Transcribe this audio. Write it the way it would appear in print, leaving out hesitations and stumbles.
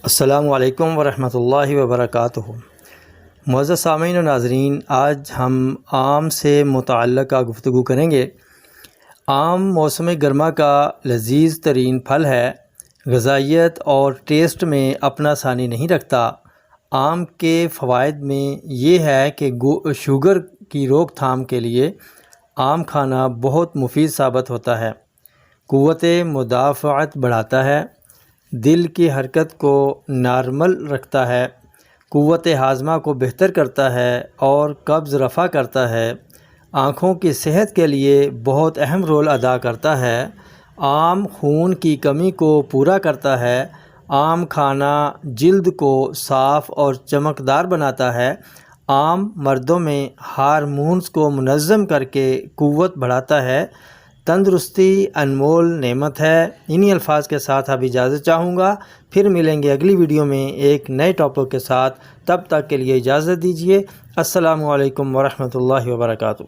السلام علیکم ورحمۃ اللہ وبرکاتہ۔ معزز سامعین و ناظرین، آج ہم آم سے متعلقہ گفتگو کریں گے۔ آم موسم گرما کا لذیذ ترین پھل ہے، غذائیت اور ٹیسٹ میں اپنا ثانی نہیں رکھتا۔ آم کے فوائد میں یہ ہے کہ شوگر کی روک تھام کے لیے آم کھانا بہت مفید ثابت ہوتا ہے، قوت مدافعت بڑھاتا ہے، دل کی حرکت کو نارمل رکھتا ہے، قوت ہاضمہ کو بہتر کرتا ہے اور قبض رفع کرتا ہے، آنکھوں کی صحت کے لیے بہت اہم رول ادا کرتا ہے، آم خون کی کمی کو پورا کرتا ہے، آم کھانا جلد کو صاف اور چمکدار بناتا ہے، آم مردوں میں ہارمونز کو منظم کر کے قوت بڑھاتا ہے۔ تندرستی انمول نعمت ہے۔ انہی الفاظ کے ساتھ اب اجازت چاہوں گا، پھر ملیں گے اگلی ویڈیو میں ایک نئے ٹاپک کے ساتھ۔ تب تک کے لیے اجازت دیجیے۔ السلام علیکم ورحمۃ اللہ وبرکاتہ۔